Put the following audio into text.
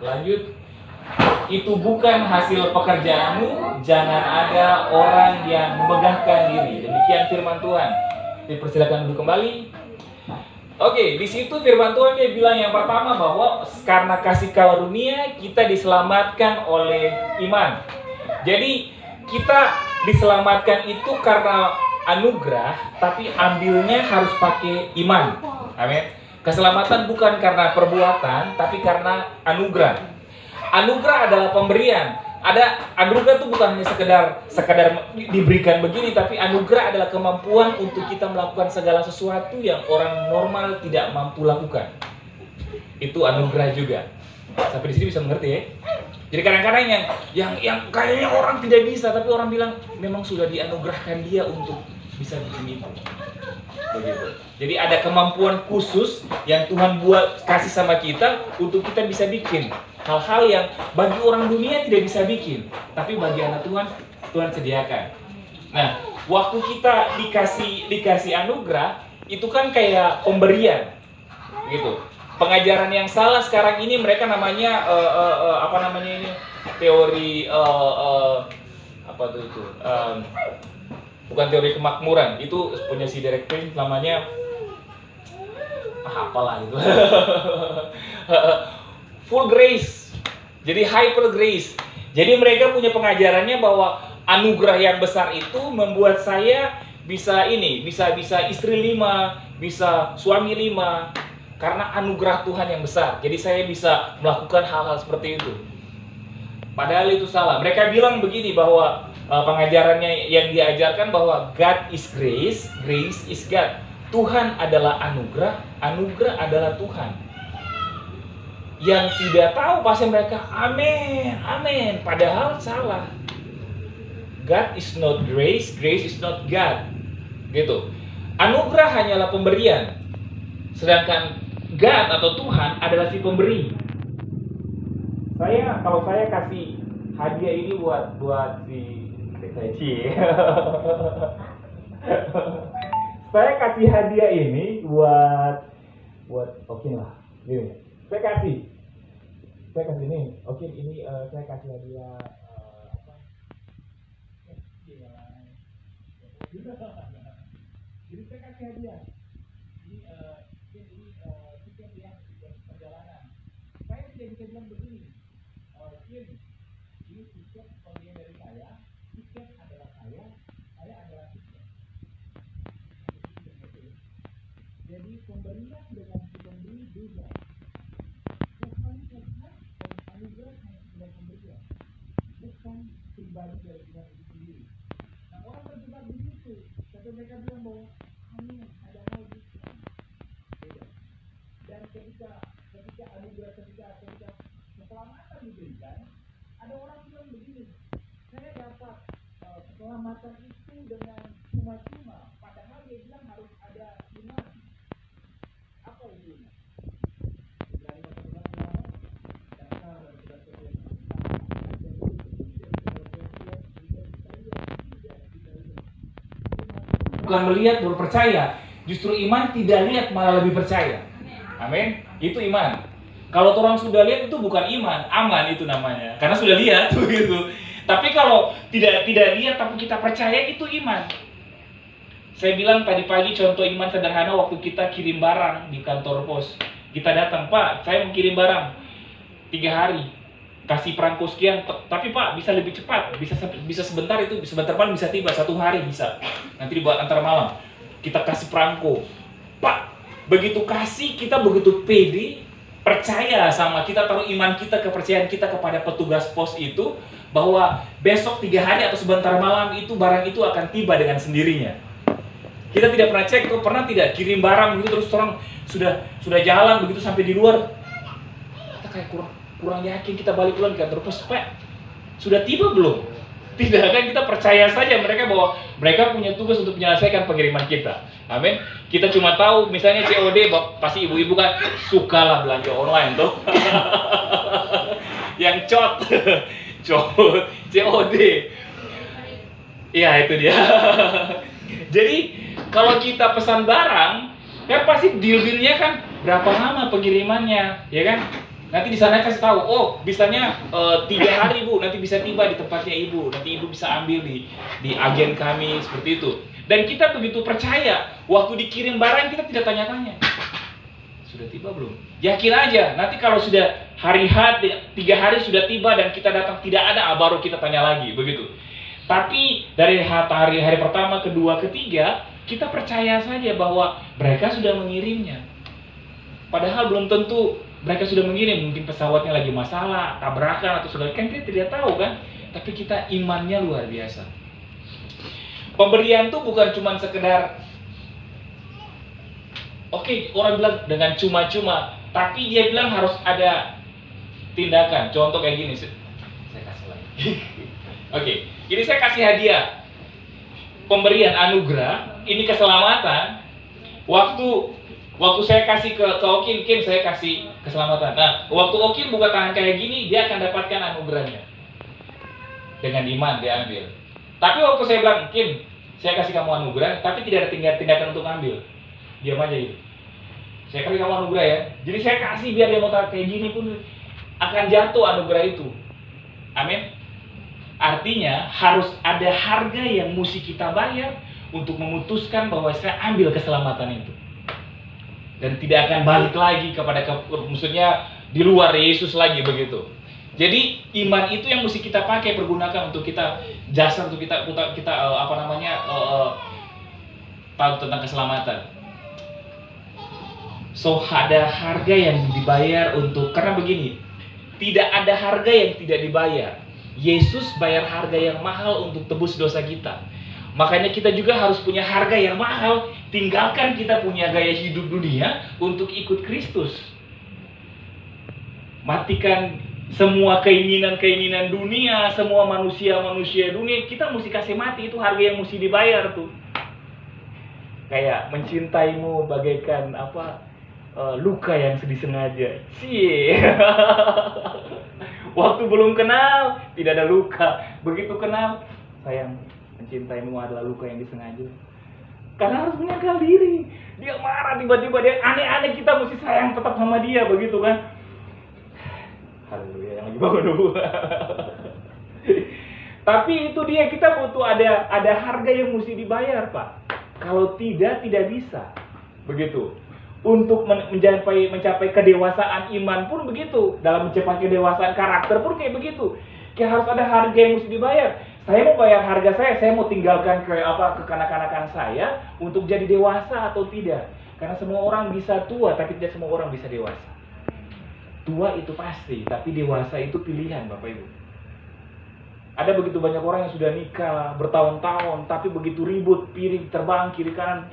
Lanjut. Itu bukan hasil pekerjaanmu, jangan ada orang yang memegahkan diri. Demikian firman Tuhan. Dipersilakan duduk kembali. Oke, di situ firman Tuhan dia bilang yang pertama bahwa karena kasih karunia kita diselamatkan oleh iman. Jadi kita diselamatkan itu karena anugerah, tapi ambilnya harus pakai iman. Amin. Keselamatan bukan karena perbuatan, tapi karena anugerah. Anugerah adalah pemberian. Ada anugerah itu bukan hanya sekedar diberikan begini, tapi anugerah adalah kemampuan untuk kita melakukan segala sesuatu yang orang normal tidak mampu lakukan. Itu anugerah juga. Sampai di sini bisa mengerti ya? Jadi kadang-kadang yang kayaknya orang tidak bisa, tapi orang bilang memang sudah dianugerahkan dia untuk bisa bikin itu. Begitu. Jadi ada kemampuan khusus yang Tuhan buat kasih sama kita untuk kita bisa bikin hal-hal yang bagi orang dunia tidak bisa bikin, tapi bagi anak Tuhan sediakan. Nah, waktu kita dikasih anugerah itu kan kayak pemberian, gitu. Pengajaran yang salah sekarang ini mereka namanya teori apa tuh itu? Bukan teori kemakmuran, itu punya si Derek Prince namanya apalah itu. Full grace. Jadi hyper grace. Jadi mereka punya pengajarannya bahwa anugerah yang besar itu membuat saya bisa istri 5, bisa suami 5 karena anugerah Tuhan yang besar. Jadi saya bisa melakukan hal-hal seperti itu. Padahal itu salah. Mereka bilang begini bahwa pengajarannya yang diajarkan bahwa God is grace, grace is God. Tuhan adalah anugerah, anugerah adalah Tuhan. Yang tidak tahu pasti mereka amin, amin. Padahal salah. God is not grace, grace is not God. Gitu. Anugerah hanyalah pemberian. Sedangkan God atau Tuhan adalah si pemberi. Kalau saya kasih hadiah ini buat si saya kasih hadiah ini buat oke lah. Gini. Saya kasih ini. Oke, ini saya kasih hadiah Jadi saya kasih hadiah. Ini tiket yang perjalanan. Saya tidak bisa bilang begini. Ini tiket pemberian dari saya. Tiket adalah saya adalah tiket. Jadi pemberian dengan si pemberi beda. Tuhan anugerah hanya sekedar pemberian, bukan pribadi dari Tuhan itu sendiri. Nah, orang berdebat begitu, tapi mereka bilang bahwa amin, ada hal itu beda. Dan ketika anugerah, ketika keselamatan diberikan, ada orang bilang begini, saya dapat keselamatan itu dengan cuma-cuma, padahal dia bilang harus ada iman. Apa itu? Bukan melihat baru percaya, justru iman tidak lihat malah lebih percaya. Amin. Itu iman. Kalau orang sudah lihat itu bukan iman, aman itu namanya. Karena sudah lihat begitu. Tapi kalau tidak lihat tapi kita percaya itu iman. Saya bilang tadi pagi contoh iman sederhana waktu kita kirim barang di kantor pos. Kita datang, Pak, saya mau kirim barang 3 hari. Kasih perangko sekian, tapi Pak bisa lebih cepat, bisa sebentar, itu sebentar paling bisa tiba 1 hari bisa. Nanti dibuat antar malam. Kita kasih perangko, Pak. Begitu kasih, kita begitu pede, percaya sama kita, taruh iman kita, kepercayaan kita kepada petugas pos itu bahwa besok 3 hari atau sebentar malam itu barang itu akan tiba dengan sendirinya. Kita tidak pernah cek, pernah tidak kirim barang begitu terus orang sudah jalan begitu sampai di luar, kita kayak kurang yakin, kita balik pulang ke kantor pos, Pak, sudah tiba belum? Tidak, kan kita percaya saja mereka bahwa mereka punya tugas untuk menyelesaikan pengiriman kita. Amin. Kita cuma tahu misalnya COD, pasti ibu-ibu kan sukalah belanja online tuh. Yang COD. Iya, itu dia. Jadi kalau kita pesan barang, kan pasti deal-dealnya kan berapa lama pengirimannya, ya kan? Nanti di sana kasih tahu, oh bisanya 3 hari Bu, nanti bisa tiba di tempatnya Ibu, nanti Ibu bisa ambil di agen kami, seperti itu. Dan kita begitu percaya, waktu dikirim barang kita tidak tanya-tanya, sudah tiba belum? Yakin aja, nanti kalau sudah hari H, 3 hari sudah tiba dan kita datang tidak ada, baru kita tanya lagi, begitu. Tapi dari hari pertama, kedua, ketiga, kita percaya saja bahwa mereka sudah mengirimnya. Padahal belum tentu mereka sudah mengirim, mungkin pesawatnya lagi masalah, tabrakan atau segala, kan kita tidak tahu kan. Tapi kita imannya luar biasa. Pemberian itu bukan cuma sekedar, oke, orang bilang dengan cuma-cuma, tapi dia bilang harus ada tindakan. Contoh kayak gini, saya kasih lagi. Oke, jadi saya kasih hadiah, pemberian anugerah, ini keselamatan. Waktu saya kasih ke Okin, saya kasih keselamatan. Nah, waktu Okin buka tangan kayak gini, dia akan dapatkan anugerahnya. Dengan iman dia ambil. Tapi waktu saya bilang, Kim, saya kasih kamu anugerah, tapi tidak ada tindakan untuk ambil. Diam aja gitu. Saya kasih kamu anugerah ya. Jadi saya kasih biar dia mau kayak gini pun akan jatuh anugerah itu. Amin. Artinya harus ada harga yang mesti kita bayar untuk memutuskan bahwa saya ambil keselamatan itu. Dan tidak akan balik lagi kepada maksudnya di luar Yesus lagi, begitu. Jadi iman itu yang mesti kita pakai, pergunakan untuk kita jasa, untuk kita tahu tentang keselamatan. So ada harga yang dibayar untuk, karena begini, tidak ada harga yang tidak dibayar. Yesus bayar harga yang mahal untuk tebus dosa kita. Makanya kita juga harus punya harga yang mahal. Tinggalkan kita punya gaya hidup dunia untuk ikut Kristus. Matikan semua keinginan-keinginan dunia, semua manusia-manusia dunia. Kita mesti kasih mati, itu harga yang mesti dibayar tuh. Kayak mencintaimu bagaikan luka yang disengaja. Waktu belum kenal tidak ada luka. Begitu kenal, sayang, mencintaimu adalah luka yang disengaja. Karena harus menyangkal diri. Dia marah, tiba-tiba dia aneh-aneh, kita mesti sayang tetap sama dia, begitu kan. Haleluya, yang lagi bangun dulu. Tapi itu dia, kita butuh ada harga yang mesti dibayar, Pak. Kalau tidak bisa. Begitu. Untuk mencapai kedewasaan iman pun begitu. Dalam mencapai kedewasaan karakter pun kayak begitu. Kayak harus ada harga yang mesti dibayar. Saya mau bayar harga saya mau tinggalkan kekanak-kanakan saya untuk jadi dewasa atau tidak. Karena semua orang bisa tua, tapi tidak semua orang bisa dewasa. Tua itu pasti, tapi dewasa itu pilihan, Bapak Ibu. Ada begitu banyak orang yang sudah nikah bertahun-tahun, tapi begitu ribut, piring terbang kiri kanan,